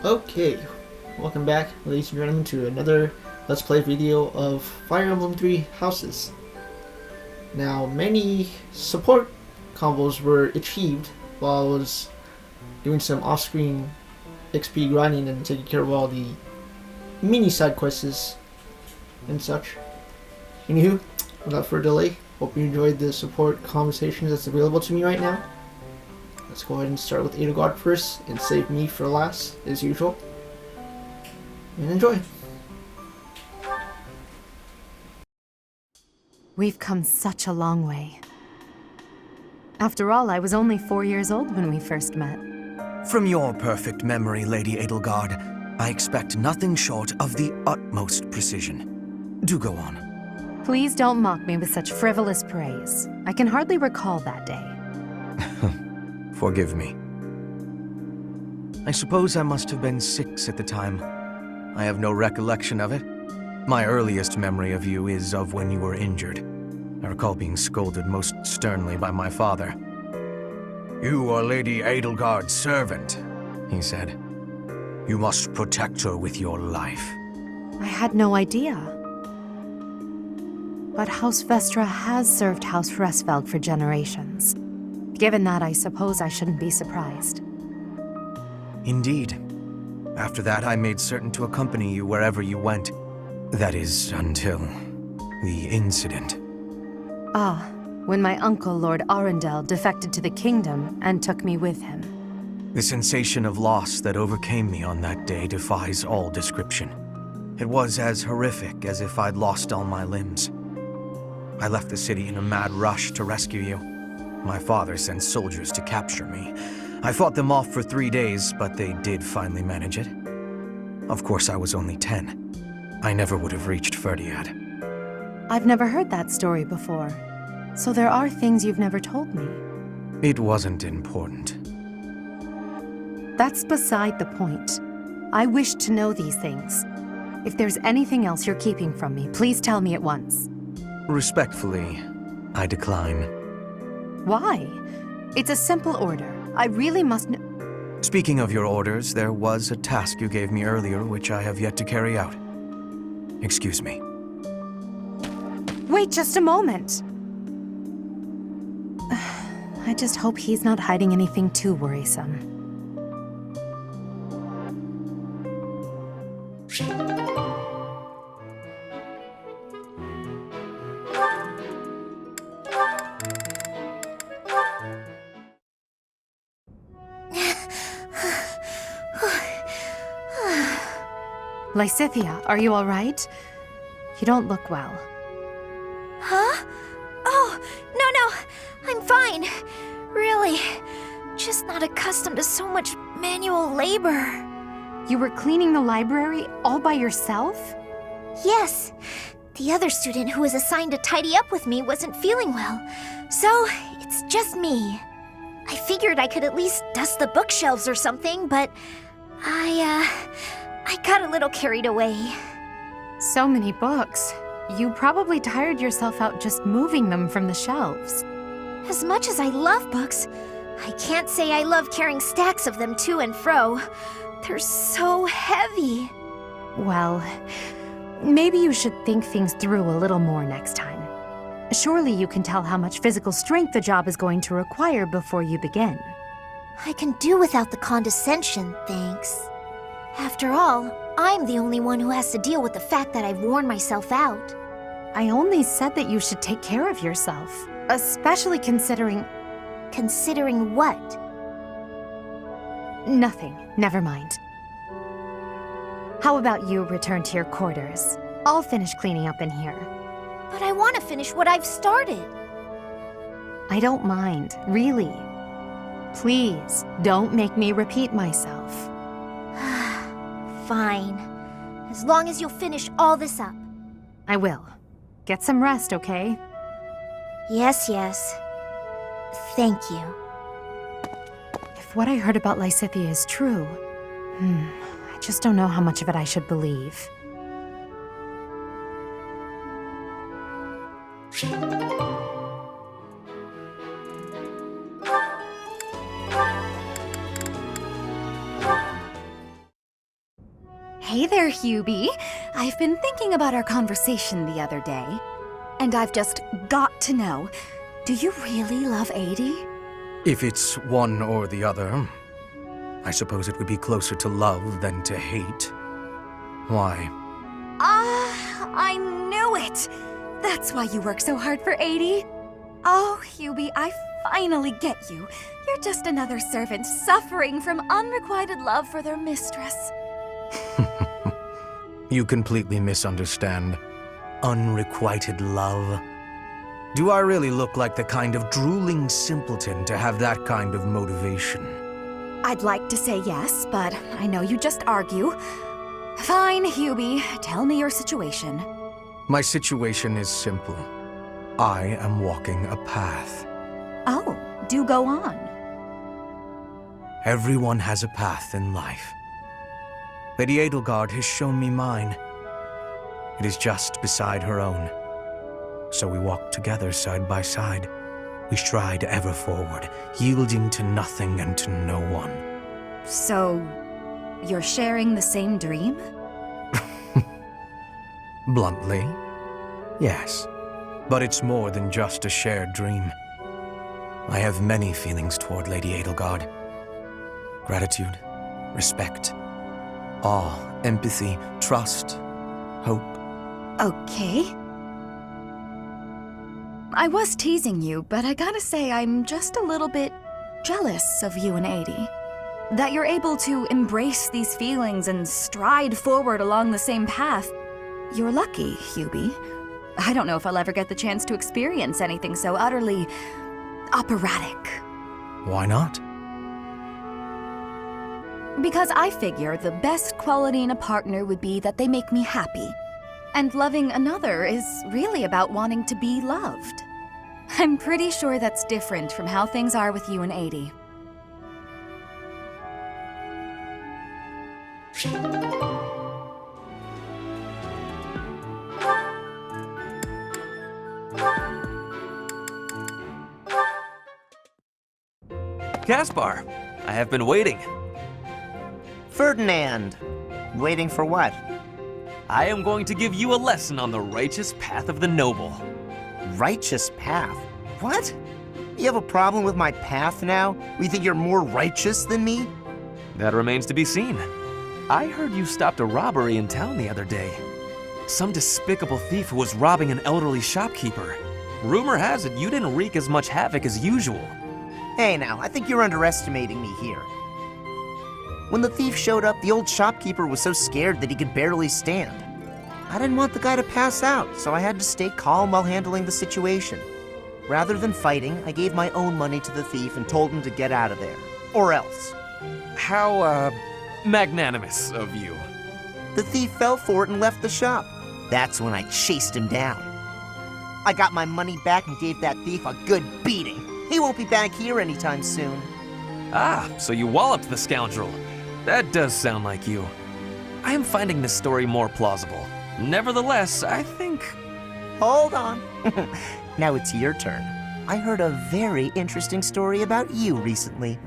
Okay, welcome back, ladies and gentlemen, to another Let's Play video of Fire Emblem 3 Houses. Now, many support combos were achieved while I was doing some off-screen XP grinding and taking care of all the mini side quests and such. Anywho, without further delay, hope you enjoyed the support conversations that's available to me right now. Let's go ahead and start with Edelgard first and save me for last, as usual. And enjoy! We've come such a long way. After all, I was only 4 years old when we first met. From your perfect memory, Lady Edelgard, I expect nothing short of the utmost precision. Do go on. Please don't mock me with such frivolous praise. I can hardly recall that day. Forgive me. I suppose I must have been 6 at the time. I have no recollection of it. My earliest memory of you is of when you were injured. I recall being scolded most sternly by my father. "You are Lady Edelgard's servant," he said. "You must protect her with your life." I had no idea. But House Vestra has served House Fresfeld for generations. Given that, I suppose I shouldn't be surprised. Indeed. After that, I made certain to accompany you wherever you went. That is, until the incident. Ah, when my uncle, Lord Arundel, defected to the kingdom and took me with him. The sensation of loss that overcame me on that day defies all description. It was as horrific as if I'd lost all my limbs. I left the city in a mad rush to rescue you. My father sent soldiers to capture me. I fought them off for 3 days, but they did finally manage it. Of course, I was only 10. I never would have reached Ferdinand. I've never heard that story before. So there are things you've never told me. It wasn't important. That's beside the point. I wish to know these things. If there's anything else you're keeping from me, please tell me at once. Respectfully, I decline. Why? It's a simple order. I really must know. Speaking of your orders, there was a task you gave me earlier which I have yet to carry out. Excuse me. Wait just a moment. I just hope he's not hiding anything too worrisome. Lysithea, are you all right? You don't look well. Huh? Oh, no, I'm fine. Really, just not accustomed to so much manual labor. You were cleaning the library all by yourself? Yes, the other student who was assigned to tidy up with me wasn't feeling well, so it's just me. I figured I could at least dust the bookshelves or something, but I got a little carried away. So many books. You probably tired yourself out just moving them from the shelves. As much as I love books, I can't say I love carrying stacks of them to and fro. They're so heavy. Well, maybe you should think things through a little more next time. Surely you can tell how much physical strength the job is going to require before you begin. I can do without the condescension, thanks. After all, I'm the only one who has to deal with the fact that I've worn myself out. I only said that you should take care of yourself, especially considering... Considering what? Nothing. Never mind. How about you return to your quarters? I'll finish cleaning up in here. But I want to finish what I've started. I don't mind, really. Please, don't make me repeat myself. Fine. As long as you'll finish all this up. I will. Get some rest, okay? Yes. Thank you. If what I heard about Lysithea is true, I just don't know how much of it I should believe. Hey there, Hubie. I've been thinking about our conversation the other day, and I've just got to know, do you really love Adi? If it's one or the other, I suppose it would be closer to love than to hate. Why? I knew it! That's why you work so hard for Adi. Oh, Hubie, I finally get you. You're just another servant suffering from unrequited love for their mistress. You completely misunderstand. Unrequited love. Do I really look like the kind of drooling simpleton to have that kind of motivation? I'd like to say yes, but I know you just argue. Fine, Hubie. Tell me your situation. My situation is simple. I am walking a path. Oh, do go on. Everyone has a path in life. Lady Edelgard has shown me mine. It is just beside her own. So we walk together side by side. We stride ever forward, yielding to nothing and to no one. So, you're sharing the same dream? Bluntly, yes. But it's more than just a shared dream. I have many feelings toward Lady Edelgard. Gratitude, respect, awe, empathy, trust, hope. Okay. I was teasing you, but I gotta say I'm just a little bit jealous of you and Adi. That you're able to embrace these feelings and stride forward along the same path. You're lucky, Hubie. I don't know if I'll ever get the chance to experience anything so utterly operatic. Why not? Because I figure the best quality in a partner would be that they make me happy. And loving another is really about wanting to be loved. I'm pretty sure that's different from how things are with you and Adi. Caspar, I have been waiting. Ferdinand! Waiting for what? I am going to give you a lesson on the righteous path of the noble. Righteous path? What? You have a problem with my path now? You think you're more righteous than me? That remains to be seen. I heard you stopped a robbery in town the other day. Some despicable thief who was robbing an elderly shopkeeper. Rumor has it you didn't wreak as much havoc as usual. Hey now, I think you're underestimating me here. When the thief showed up, the old shopkeeper was so scared that he could barely stand. I didn't want the guy to pass out, so I had to stay calm while handling the situation. Rather than fighting, I gave my own money to the thief and told him to get out of there. Or else. How, magnanimous of you. The thief fell for it and left the shop. That's when I chased him down. I got my money back and gave that thief a good beating. He won't be back here anytime soon. Ah, so you walloped the scoundrel. That does sound like you. I am finding this story more plausible. Nevertheless, I think... Hold on. Now it's your turn. I heard a very interesting story about you recently.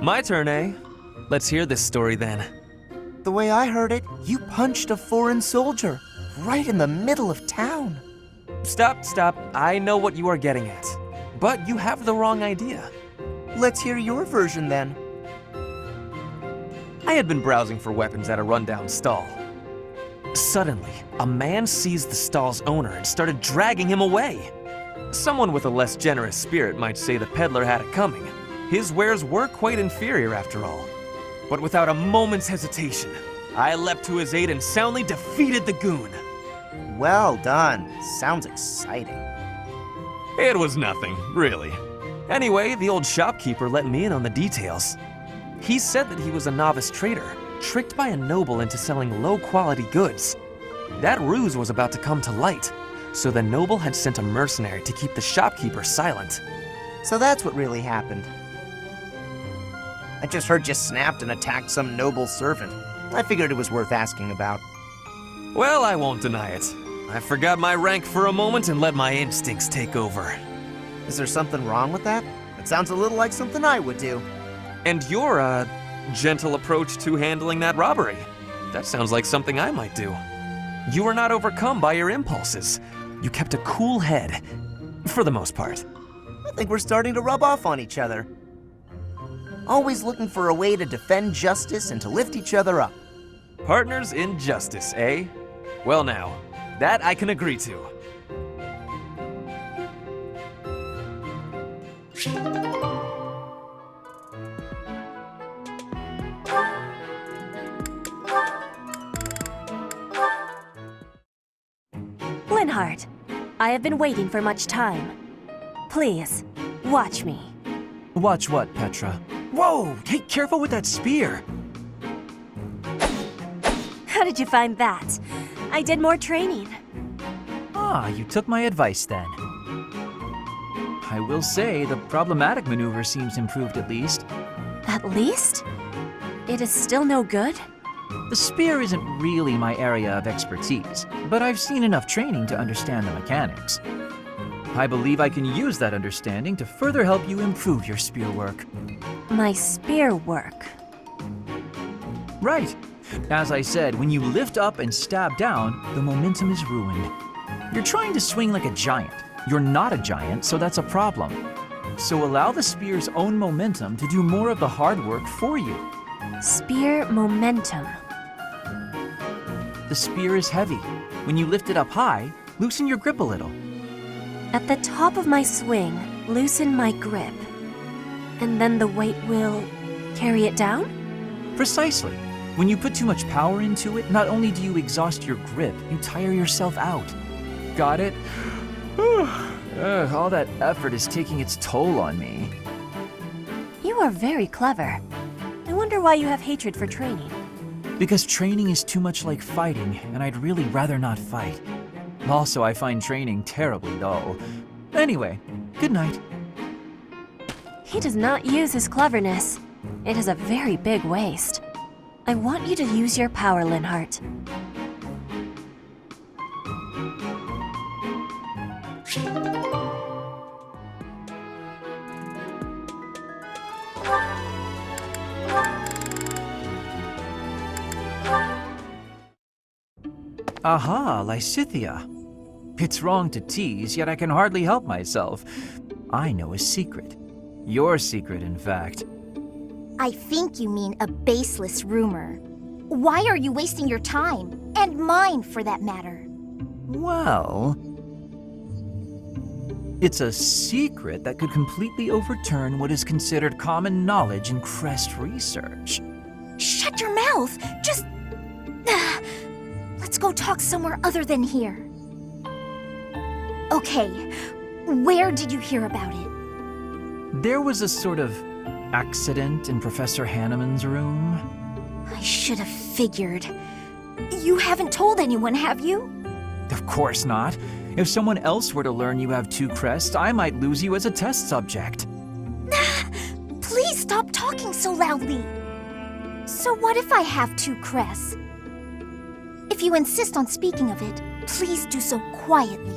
My turn, eh? Let's hear this story then. The way I heard it, you punched a foreign soldier right in the middle of town. Stop. I know what you are getting at. But you have the wrong idea. Let's hear your version then. I had been browsing for weapons at a rundown stall. Suddenly, a man seized the stall's owner and started dragging him away. Someone with a less generous spirit might say the peddler had it coming. His wares were quite inferior after all. But without a moment's hesitation, I leapt to his aid and soundly defeated the goon. Well done. Sounds exciting. It was nothing, really. Anyway, the old shopkeeper let me in on the details. He said that he was a novice trader, tricked by a noble into selling low-quality goods. That ruse was about to come to light, so the noble had sent a mercenary to keep the shopkeeper silent. So that's what really happened. I just heard you snapped and attacked some noble servant. I figured it was worth asking about. Well, I won't deny it. I forgot my rank for a moment and let my instincts take over. Is there something wrong with that? It sounds a little like something I would do. And your, gentle approach to handling that robbery. That sounds like something I might do. You were not overcome by your impulses. You kept a cool head, for the most part. I think we're starting to rub off on each other. Always looking for a way to defend justice and to lift each other up. Partners in justice, eh? Well now, that I can agree to. Linhardt, I have been waiting for much time. Please, watch me. Watch what, Petra? Whoa! Hey, careful with that spear! How did you find that? I did more training. Ah, you took my advice then. I will say, the problematic maneuver seems improved at least. At least? It is still no good? The spear isn't really my area of expertise, but I've seen enough training to understand the mechanics. I believe I can use that understanding to further help you improve your spear work. My spear work. Right. As I said, when you lift up and stab down, the momentum is ruined. You're trying to swing like a giant. You're not a giant, so that's a problem. So allow the spear's own momentum to do more of the hard work for you. Spear momentum. The spear is heavy. When you lift it up high, loosen your grip a little. At the top of my swing, loosen my grip. And then the weight will carry it down? Precisely. When you put too much power into it, not only do you exhaust your grip, you tire yourself out. Got it? All that effort is taking its toll on me. You are very clever. I wonder why you have hatred for training. Because training is too much like fighting, and I'd really rather not fight. Also, I find training terribly dull. Anyway, good night. He does not use his cleverness. It is a very big waste. I want you to use your power, Linhardt. Aha, Lysithea. It's wrong to tease, yet I can hardly help myself. I know a secret. Your secret, in fact. I think you mean a baseless rumor. Why are you wasting your time? And mine, for that matter. Well, it's a secret that could completely overturn what is considered common knowledge in crest research. Shut your mouth! Just... Let's go talk somewhere other than here. Okay, where did you hear about it? There was a sort of accident in Professor Hanneman's room. I should have figured. You haven't told anyone, have you? Of course not. If someone else were to learn you have 2 crests, I might lose you as a test subject. Please stop talking so loudly. So what if I have 2 crests? If you insist on speaking of it, please do so quietly.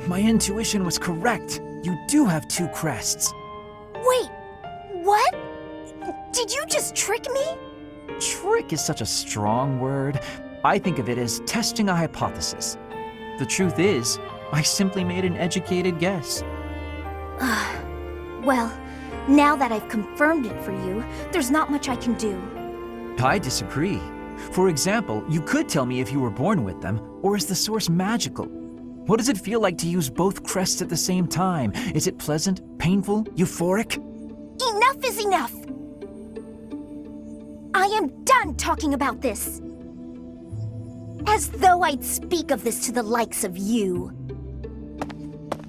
My intuition was correct. You do have 2 crests. Wait, what? Did you just trick me? Trick is such a strong word. I think of it as testing a hypothesis. The truth is, I simply made an educated guess. Well, now that I've confirmed it for you, there's not much I can do. I disagree. For example, you could tell me if you were born with them, or is the source magical? What does it feel like to use both crests at the same time? Is it pleasant, painful, euphoric? Enough is enough! I am done talking about this! As though I'd speak of this to the likes of you.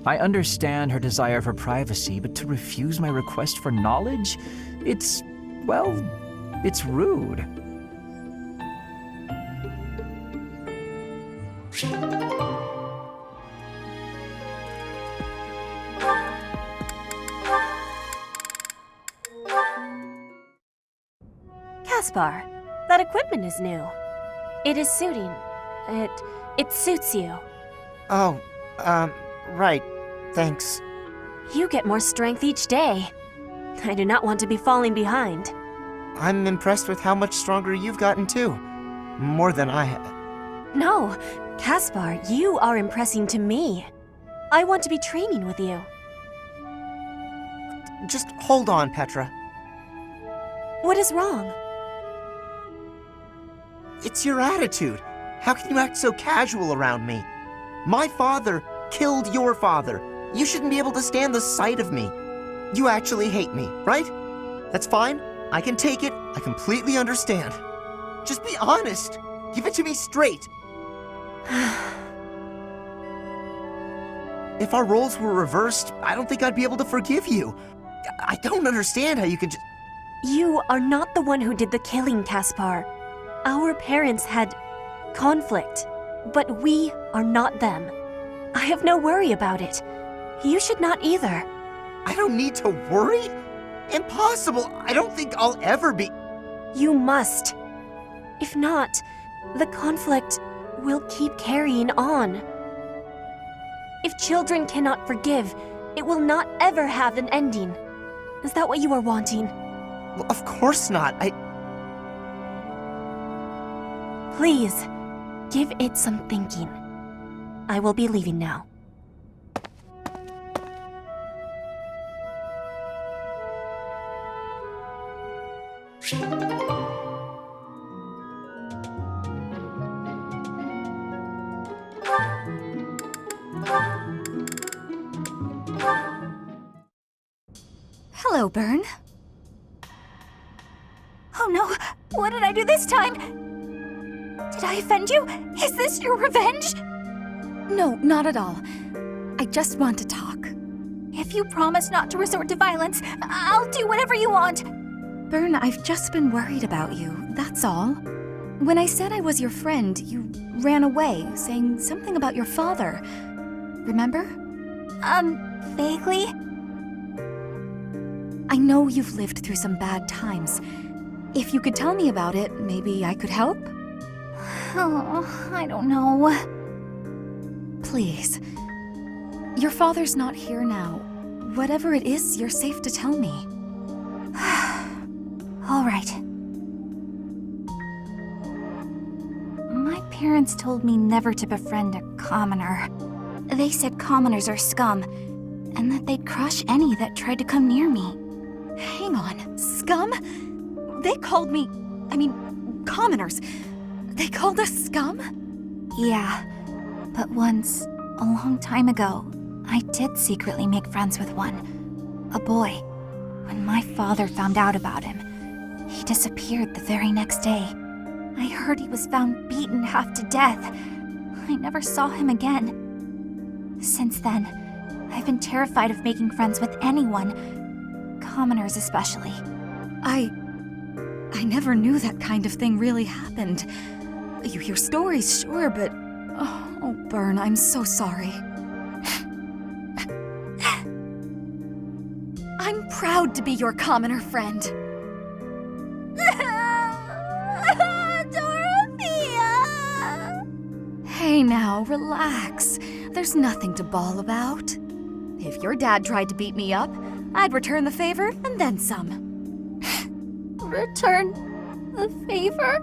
I understand her desire for privacy, but to refuse my request for knowledge? It's rude. Caspar, that equipment is new. It is suiting. It suits you. Oh, right. Thanks. You get more strength each day. I do not want to be falling behind. I'm impressed with how much stronger you've gotten too. more than I had. No, Caspar, you are impressing to me. I want to be training with you. Just hold on, Petra. What is wrong? It's your attitude. How can you act so casual around me? My father killed your father. You shouldn't be able to stand the sight of me. You actually hate me, right? That's fine. I can take it. I completely understand. Just be honest. Give it to me straight. If our roles were reversed, I don't think I'd be able to forgive you. I don't understand how you can just... You are not the one who did the killing, Caspar. Our parents had conflict, but we are not them. I have no worry about it. You should not either. I don't need to worry? Impossible! I don't think I'll ever be... You must. If not, the conflict will keep carrying on. If children cannot forgive, it will not ever have an ending. Is that what you are wanting? Well, of course not. Please, give it some thinking. I will be leaving now. Hello, Bern. Oh no, what did I do this time? Did I offend you? Is this your revenge? No, not at all. I just want to talk. If you promise not to resort to violence, I'll do whatever you want. Bern, I've just been worried about you, that's all. When I said I was your friend, you ran away, saying something about your father. Remember? Vaguely? I know you've lived through some bad times. If you could tell me about it, maybe I could help? Oh, I don't know. Please. Your father's not here now. Whatever it is, you're safe to tell me. All right. My parents told me never to befriend a commoner. They said commoners are scum, and that they'd crush any that tried to come near me. Hang on, scum? They called me... commoners. They called us scum? Yeah, but once, a long time ago, I did secretly make friends with one. A boy. When my father found out about him, he disappeared the very next day. I heard he was found beaten half to death. I never saw him again. Since then, I've been terrified of making friends with anyone, commoners especially. I never knew that kind of thing really happened. You hear stories, sure, but... Oh, Bern, I'm so sorry. I'm proud to be your commoner friend. Dorothea! Hey now, relax. There's nothing to bawl about. If your dad tried to beat me up, I'd return the favor and then some. Return the favor?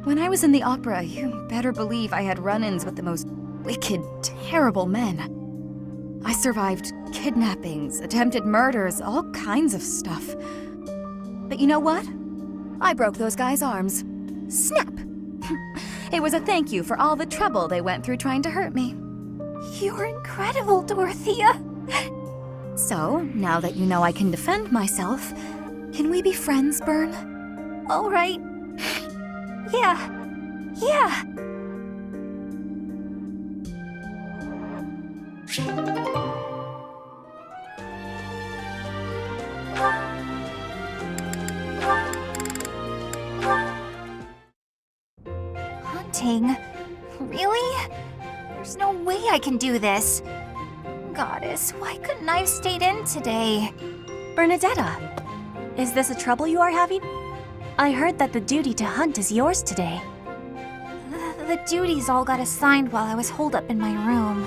When I was in the opera, you better believe I had run-ins with the most wicked, terrible men. I survived kidnappings, attempted murders, all kinds of stuff. But you know what? I broke those guys' arms. Snap! It was a thank you for all the trouble they went through trying to hurt me. You're incredible, Dorothea. So, now that you know I can defend myself, can we be friends, Bern? All right. Yeah. Hunting? Really? There's no way I can do this. Goddess, why couldn't I have stayed in today? Bernadetta, is this a trouble you are having? I heard that the duty to hunt is yours today. The duties all got assigned while I was holed up in my room.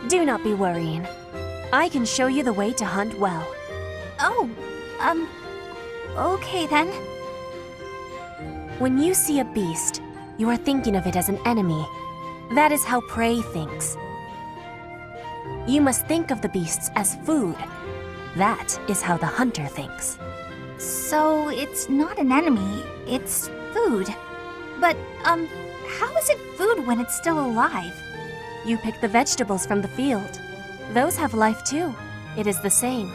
Do not be worrying. I can show you the way to hunt well. Oh, okay then. When you see a beast, You are thinking of it as an enemy. That is how prey thinks. You must think of the beasts as food. That is how the hunter thinks. So it's not an enemy, it's food. But, how is it food when it's still alive? You pick the vegetables from the field. Those have life too. It is the same.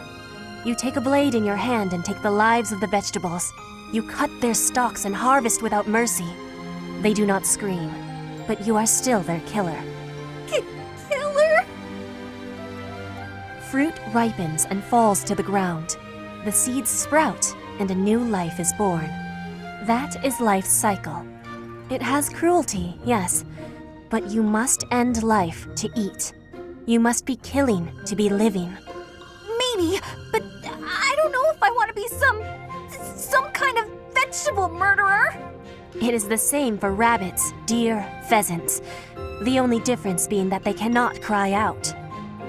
You take a blade in your hand and take the lives of the vegetables. You cut their stalks and harvest without mercy. They do not scream, but you are still their killer. Killer? Fruit ripens and falls to the ground. The seeds sprout, and a new life is born. That is life's cycle. It has cruelty, yes, but you must end life to eat. You must be killing to be living. Maybe, but I don't know if I want to be some kind of vegetable murderer. It is the same for rabbits, deer, pheasants. The only difference being that they cannot cry out.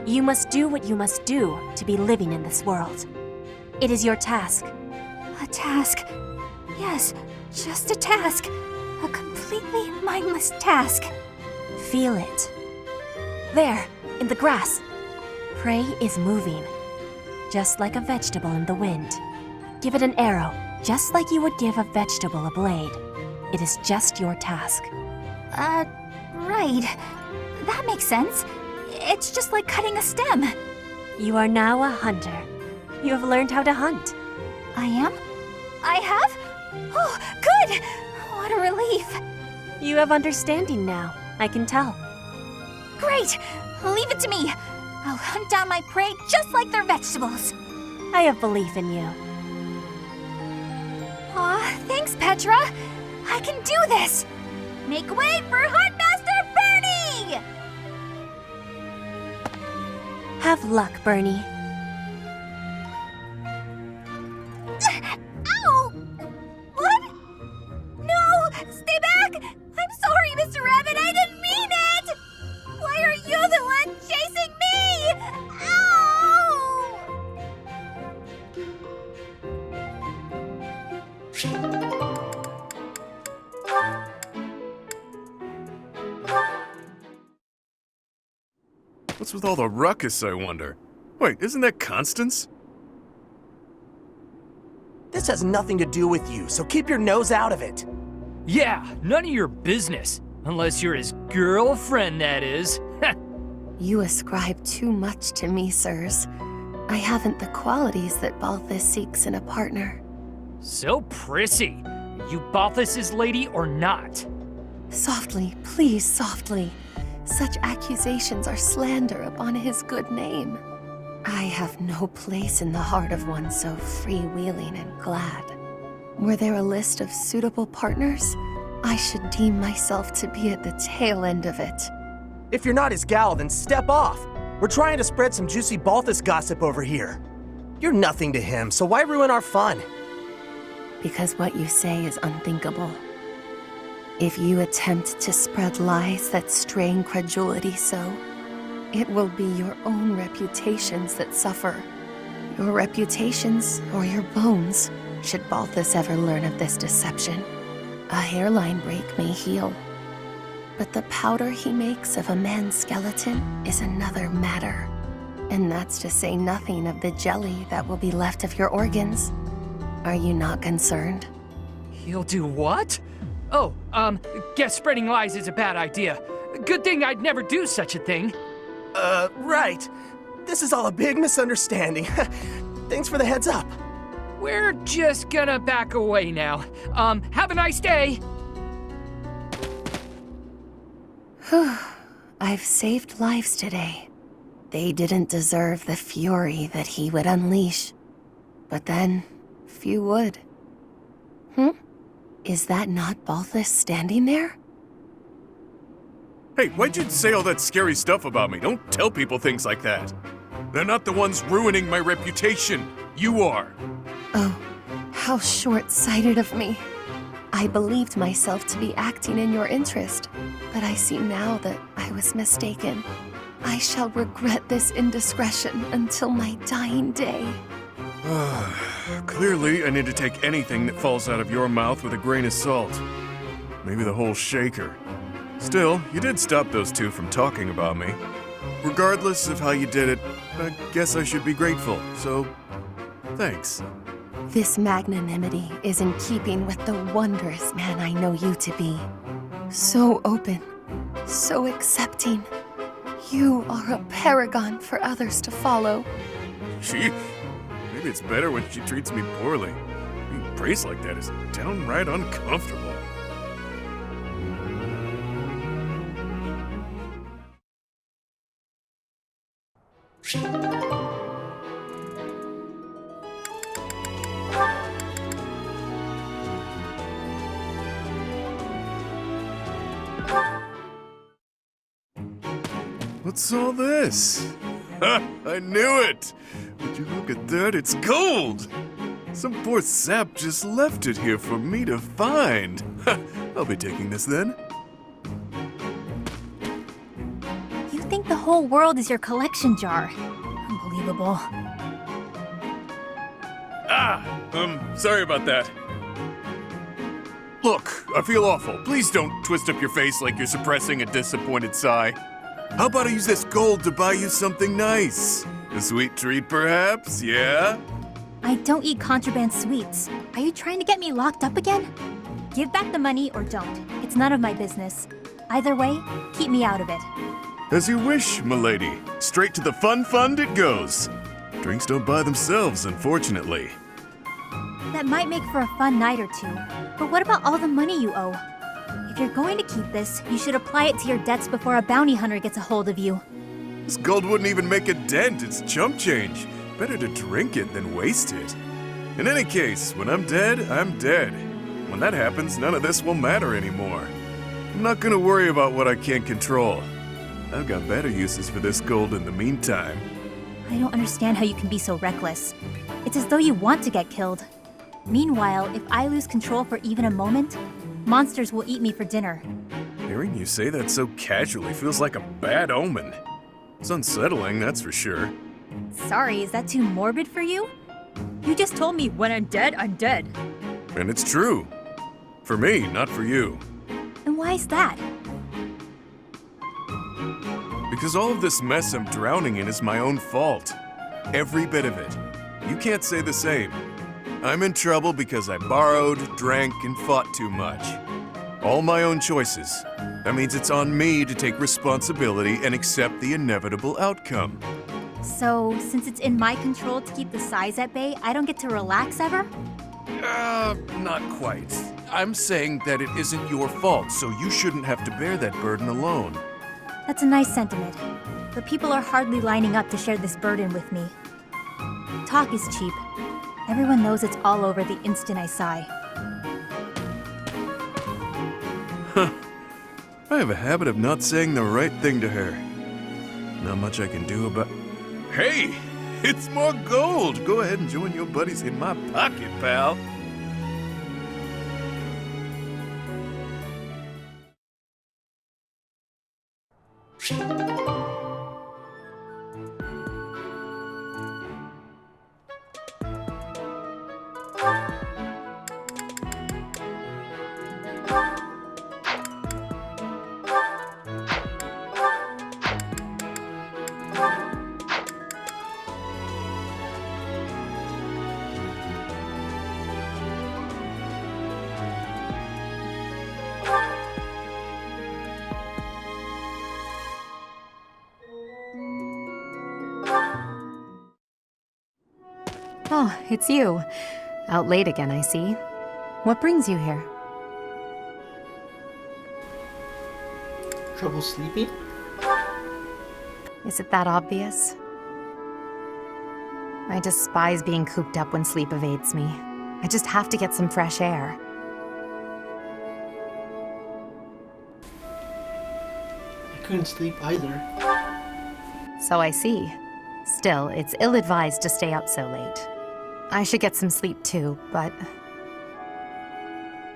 You must do what you must do to be living in this world. It is your task. A task. Yes, just a task. A completely mindless task. Feel it. There, in the grass. Prey is moving, just like a vegetable in the wind. Give it an arrow, just like you would give a vegetable a blade. It is just your task. Right. That makes sense. It's just like cutting a stem. You are now a hunter. You have learned how to hunt. I am? I have? Oh, good! What a relief. You have understanding now, I can tell. Great! Leave it to me. I'll hunt down my prey just like their vegetables. I have belief in you. Aw, thanks, Petra. I can do this. Make way for Huntmaster Bernie! Have luck, Bernie. Ow! What? No! Stay back! I'm sorry, Mr. Rabbit, I didn't mean it! Why are you the one chasing me? Ow! What's with all the ruckus, I wonder? Wait, isn't that Constance? This has nothing to do with you, so keep your nose out of it. Yeah, none of your business. Unless you're his girlfriend, that is. You ascribe too much to me, sirs. I haven't the qualities that Balthus seeks in a partner. So prissy. You Balthus's lady or not? Softly, please, softly. Such accusations are slander upon his good name. I have no place in the heart of one so freewheeling and glad. Were there a list of suitable partners, I should deem myself to be at the tail end of it. If you're not his gal, then step off. We're trying to spread some juicy Balthus gossip over here. You're nothing to him, so why ruin our fun? Because what you say is unthinkable. If you attempt to spread lies that strain credulity so, it will be your own reputations that suffer. Your reputations or your bones, should Balthus ever learn of this deception. A hairline break may heal, but the powder he makes of a man's skeleton is another matter. And that's to say nothing of the jelly that will be left of your organs. Are you not concerned? He'll do what? Oh, guess spreading lies is a bad idea. Good thing I'd never do such a thing. Right. This is all a big misunderstanding. Thanks for the heads up. We're just gonna back away now. Have a nice day. I've saved lives today. They didn't deserve the fury that he would unleash. But then, few would. Is that not Balthus standing there? Hey, why'd you say all that scary stuff about me? Don't tell people things like that. They're not the ones ruining my reputation. You are. Oh, how short-sighted of me. I believed myself to be acting in your interest, but I see now that I was mistaken. I shall regret this indiscretion until my dying day. Clearly, I need to take anything that falls out of your mouth with a grain of salt. maybe the whole shaker. Still, you did stop those two from talking about me. Regardless of how you did it, I guess I should be grateful, so thanks. This magnanimity is in keeping with the wondrous man I know you to be. So open, so accepting. You are a paragon for others to follow. She? Maybe it's better when she treats me poorly. Being praised like that is downright uncomfortable. What's all this? Ha! I knew it! Would you look at that? It's gold! Some poor sap just left it here for me to find. Ha! I'll be taking this then. You think the whole world is your collection jar. Unbelievable. Sorry about that. Look, I feel awful. Please don't twist up your face like you're suppressing a disappointed sigh. How about I use this gold to buy you something nice? A sweet treat, perhaps? Yeah? I don't eat contraband sweets. Are you trying to get me locked up again? Give back the money or don't. It's none of my business. Either way, keep me out of it. As you wish, milady. Straight to the fun fund it goes. Drinks don't buy themselves, unfortunately. That might make for a fun night or two. But what about all the money you owe? If you're going to keep this, you should apply it to your debts before a bounty hunter gets a hold of you. This gold wouldn't even make a dent. It's chump change. Better to drink it than waste it. In any case, when I'm dead, I'm dead. When that happens, none of this will matter anymore. I'm not gonna worry about what I can't control. I've got better uses for this gold in the meantime. I don't understand how you can be so reckless. It's as though you want to get killed. Meanwhile, if I lose control for even a moment, monsters will eat me for dinner. Hearing you say that so casually feels like a bad omen. It's unsettling, that's for sure. Sorry, is that too morbid for you? You just told me when I'm dead, I'm dead. And it's true. For me, not for you. And why is that? Because all of this mess I'm drowning in is my own fault. Every bit of it. You can't say the same. I'm in trouble because I borrowed, drank, and fought too much. All my own choices. That means it's on me to take responsibility and accept the inevitable outcome. So, since it's in my control to keep the size at bay, I don't get to relax ever? Not quite. I'm saying that it isn't your fault, so you shouldn't have to bear that burden alone. That's a nice sentiment, but people are hardly lining up to share this burden with me. Talk is cheap. Everyone knows it's all over the instant I sigh. I have a habit of not saying the right thing to her. Not much I can do about... Hey! It's more gold! Go ahead and join your buddies in my pocket, pal. Oh, it's you. Out late again, I see. What brings you here? Trouble sleeping? Is it that obvious? I despise being cooped up when sleep evades me. I just have to get some fresh air. I couldn't sleep either. So I see. Still, it's ill-advised to stay up so late. I should get some sleep too, but...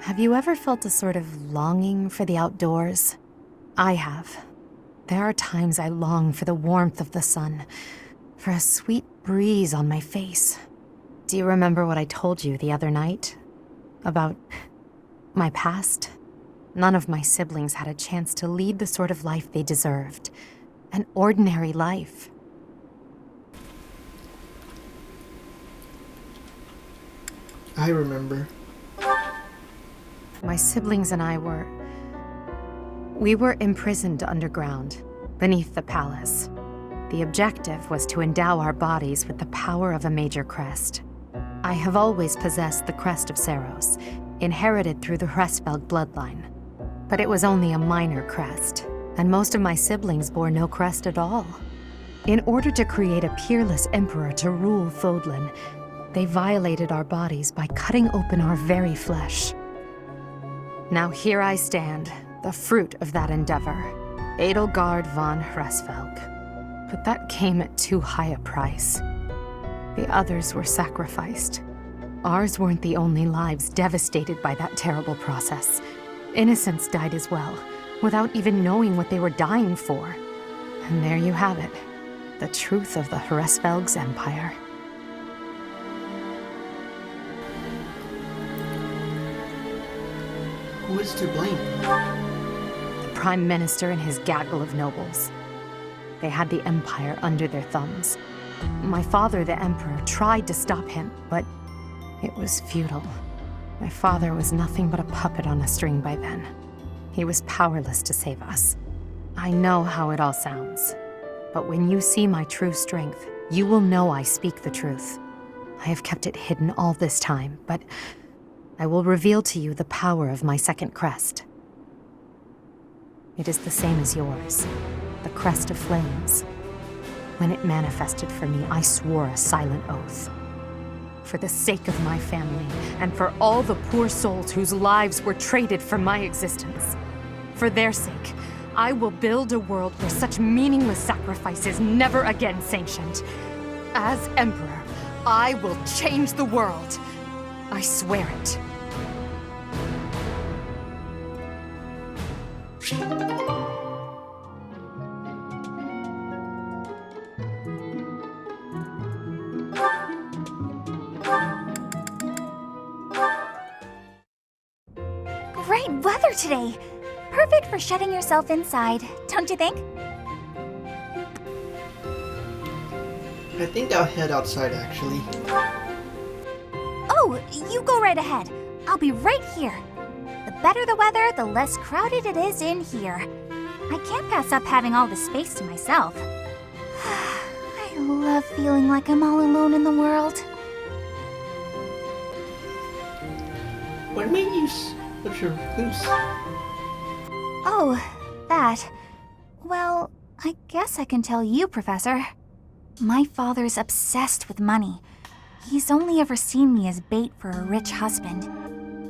Have you ever felt a sort of longing for the outdoors? I have. There are times I long for the warmth of the sun, for a sweet breeze on my face. Do you remember what I told you the other night? About my past? None of my siblings had a chance to lead the sort of life they deserved. An ordinary life. I remember. My siblings and I were imprisoned underground, beneath the palace. The objective was to endow our bodies with the power of a major crest. I have always possessed the crest of Saros, inherited through the Hresvelg bloodline. But it was only a minor crest, and most of my siblings bore no crest at all. In order to create a peerless emperor to rule Fodlan, they violated our bodies by cutting open our very flesh. Now here I stand, the fruit of that endeavor, Edelgard von Hresvelg. But that came at too high a price. The others were sacrificed. Ours weren't the only lives devastated by that terrible process. Innocents died as well, without even knowing what they were dying for. And there you have it, the truth of the Hresvelg's empire. Who is to blame? The Prime Minister and his gaggle of nobles. They had the Empire under their thumbs. My father, the Emperor, tried to stop him, but it was futile. My father was nothing but a puppet on a string by then. He was powerless to save us. I know how it all sounds, but when you see my true strength, you will know I speak the truth. I have kept it hidden all this time, but I will reveal to you the power of my second crest. It is the same as yours. The crest of flames. When it manifested for me, I swore a silent oath. For the sake of my family, and for all the poor souls whose lives were traded for my existence. For their sake, I will build a world where such meaningless sacrifice is never again sanctioned. As Emperor, I will change the world. I swear it. Great weather today. Perfect for shutting yourself inside, don't you think? I think I'll head outside, actually. Oh, you go right ahead. I'll be right here. The better the weather, the less crowded it is in here. I can't pass up having all the space to myself. I love feeling like I'm all alone in the world. What made you such a recluse? Oh, that. Well, I guess I can tell you, Professor. My father's obsessed with money. He's only ever seen me as bait for a rich husband.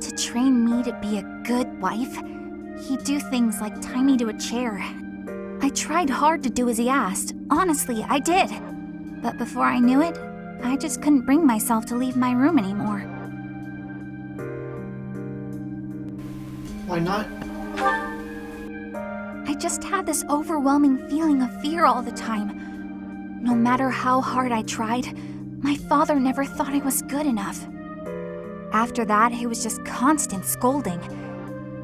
To train me to be a good wife, he'd do things like tie me to a chair. I tried hard to do as he asked. Honestly, I did. But before I knew it, I just couldn't bring myself to leave my room anymore. Why not? I just had this overwhelming feeling of fear all the time. No matter how hard I tried, my father never thought I was good enough. After that, it was just constant scolding.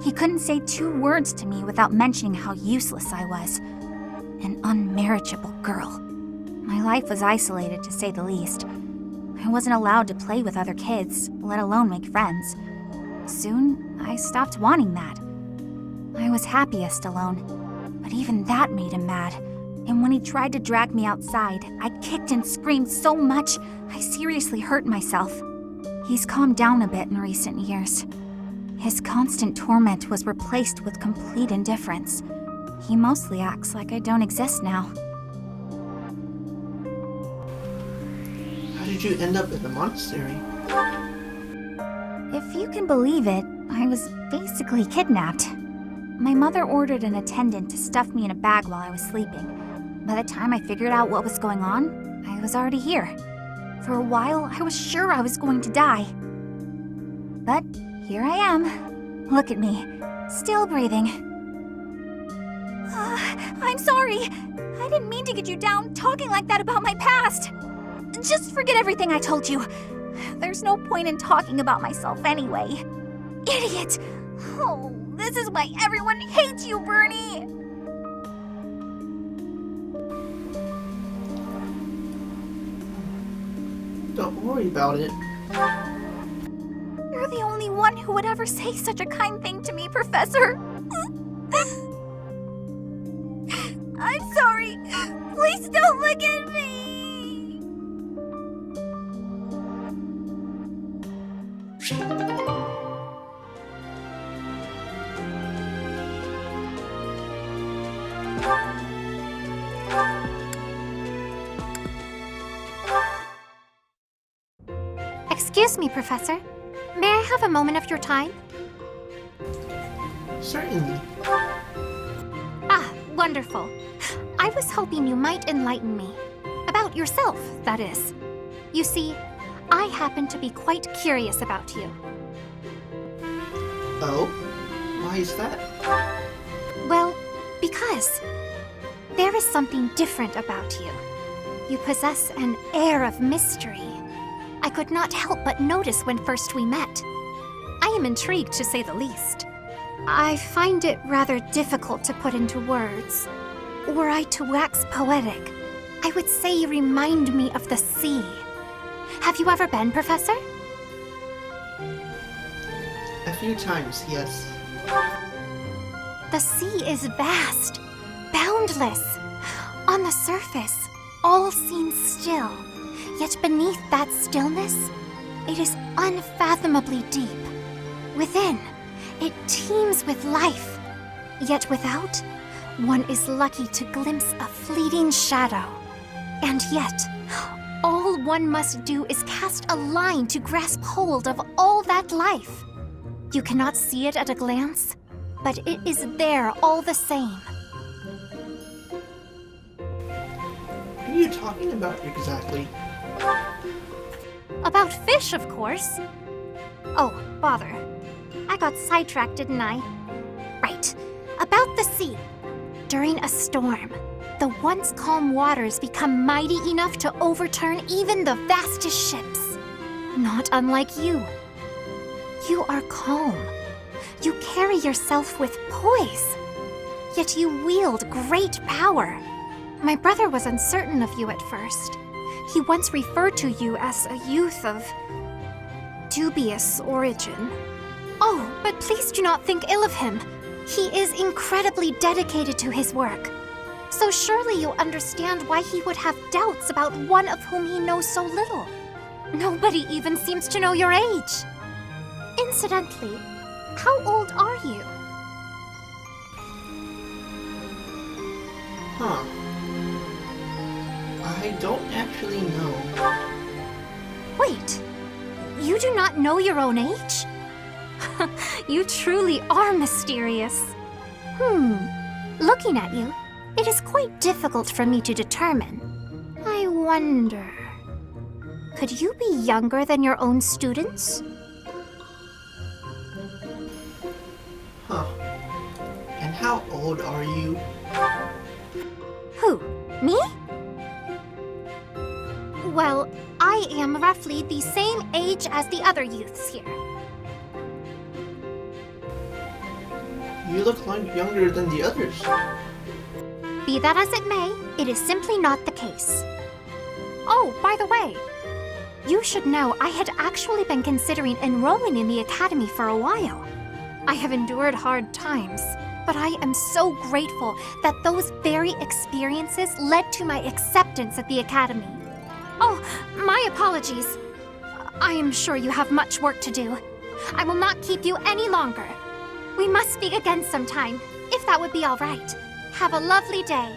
He couldn't say 2 words to me without mentioning how useless I was. An unmarriageable girl. My life was isolated, to say the least. I wasn't allowed to play with other kids, let alone make friends. Soon, I stopped wanting that. I was happiest alone, but even that made him mad. And when he tried to drag me outside, I kicked and screamed so much, I seriously hurt myself. He's calmed down a bit in recent years. His constant torment was replaced with complete indifference. He mostly acts like I don't exist now. How did you end up at the monastery? If you can believe it, I was basically kidnapped. My mother ordered an attendant to stuff me in a bag while I was sleeping. By the time I figured out what was going on, I was already here. For a while, I was sure I was going to die. But here I am. Look at me, still breathing. I'm sorry. I didn't mean to get you down talking like that about my past. Just forget everything I told you. There's no point in talking about myself anyway. Idiot! Oh, this is why everyone hates you, Bernie! Don't worry about it. You're the only one who would ever say such a kind thing to me, Professor. I'm sorry. Please don't look at me. Excuse me, Professor. May I have a moment of your time? Certainly. Ah, wonderful. I was hoping you might enlighten me. About yourself, that is. You see, I happen to be quite curious about you. Oh? Why is that? Well, because there is something different about you. You possess an air of mystery. I could not help but notice when first we met. I am intrigued, to say the least. I find it rather difficult to put into words. Were I to wax poetic, I would say you remind me of the sea. Have you ever been, Professor? A few times, yes. The sea is vast, boundless. On the surface, all seems still. Yet beneath that stillness, it is unfathomably deep. Within, it teems with life. Yet without, one is lucky to glimpse a fleeting shadow. And yet, all one must do is cast a line to grasp hold of all that life. You cannot see it at a glance, but it is there all the same. What are you talking about exactly? About fish, of course. Oh, bother. I got sidetracked, didn't I? Right. About the sea. During a storm, the once calm waters become mighty enough to overturn even the vastest ships. Not unlike you. You are calm. You carry yourself with poise. Yet you wield great power. My brother was uncertain of you at first. He once referred to you as a youth of dubious origin. Oh, but please do not think ill of him. He is incredibly dedicated to his work. So surely you understand why he would have doubts about one of whom he knows so little. Nobody even seems to know your age. Incidentally, how old are you? Huh. I don't actually know. Wait, you do not know your own age? You truly are mysterious. Looking at you, it is quite difficult for me to determine. I wonder... Could you be younger than your own students? Huh. And how old are you? Who? Me? Well, I am roughly the same age as the other youths here. You look like younger than the others. Be that as it may, it is simply not the case. Oh, by the way, you should know I had actually been considering enrolling in the academy for a while. I have endured hard times, but I am so grateful that those very experiences led to my acceptance at the academy. Oh, my apologies. I am sure you have much work to do. I will not keep you any longer. We must speak again sometime, if that would be all right. Have a lovely day.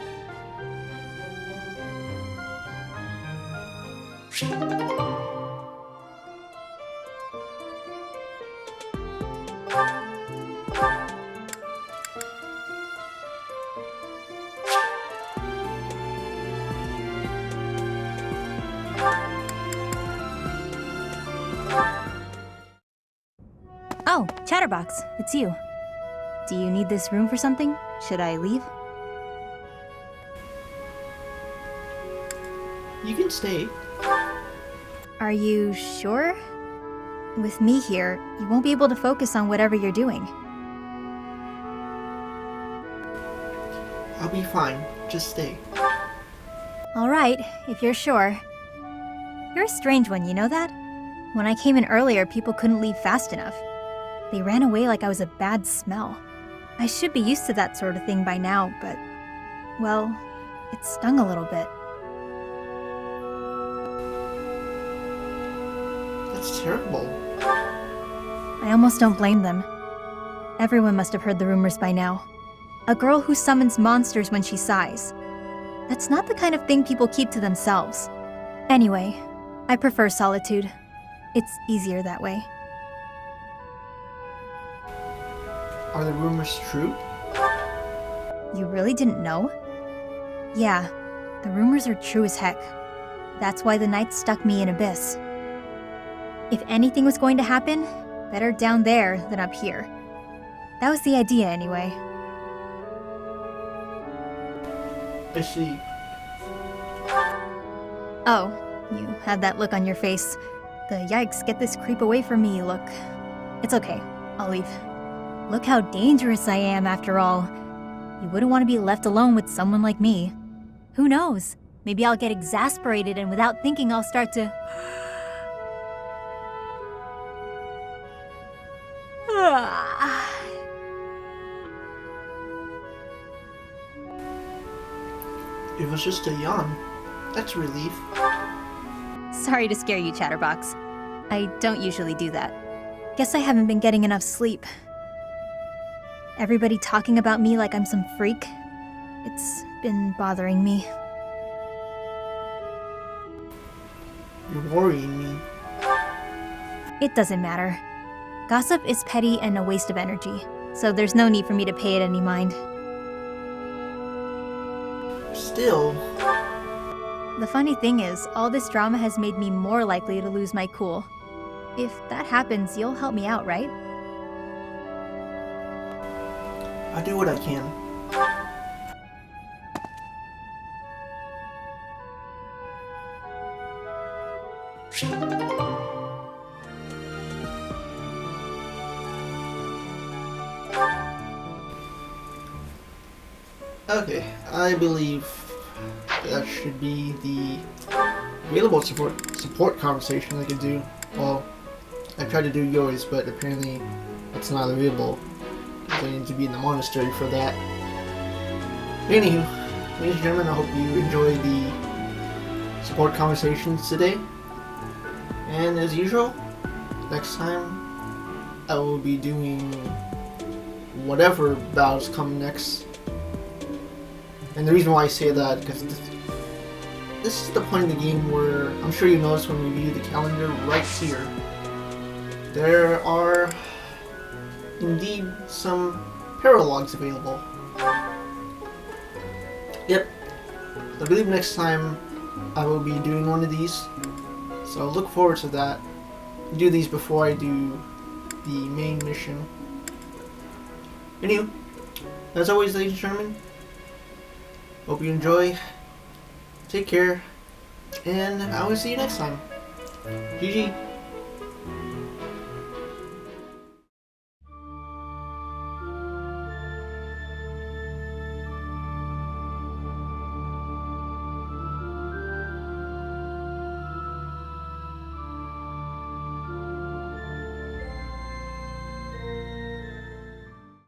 Oh, Chatterbox, it's you. Do you need this room for something? Should I leave? You can stay. Are you sure? With me here, you won't be able to focus on whatever you're doing. I'll be fine. Just stay. Alright, if you're sure. You're a strange one, you know that? When I came in earlier, people couldn't leave fast enough. They ran away like I was a bad smell. I should be used to that sort of thing by now, but... well, it stung a little bit. That's terrible. I almost don't blame them. Everyone must have heard the rumors by now. A girl who summons monsters when she sighs. That's not the kind of thing people keep to themselves. Anyway, I prefer solitude. It's easier that way. Are the rumors true? You really didn't know? Yeah, the rumors are true as heck. That's why the knights stuck me in Abyss. If anything was going to happen, better down there than up here. That was the idea anyway. I see. Oh, you had that look on your face. The yikes, get this creep away from me look. It's okay, I'll leave. Look how dangerous I am after all. You wouldn't want to be left alone with someone like me. Who knows? Maybe I'll get exasperated and without thinking I'll start to... It was just a yawn. That's a relief. Sorry to scare you, Chatterbox. I don't usually do that. Guess I haven't been getting enough sleep. Everybody talking about me like I'm some freak. It's been bothering me. You're worrying me. It doesn't matter. Gossip is petty and a waste of energy, so there's no need for me to pay it any mind. Still... The funny thing is, all this drama has made me more likely to lose my cool. If that happens, you'll help me out, right? I'll do what I can. Okay, I believe that should be the available support conversation I could do. Well, I tried to do yours, but apparently it's not available. I need to be in the monastery for that. Anywho, ladies and gentlemen, I hope you enjoyed the support conversations today. And as usual, next time I will be doing whatever battles come next. And the reason why I say that, because this is the point in the game where, I'm sure you notice when we view the calendar right here, there are indeed some paralogs available. Yep, I believe next time I will be doing one of these, so look forward to that. Do these before I do the main mission. Anyway, as always, ladies and gentlemen, hope you enjoy, take care, and I will see you next time. GG.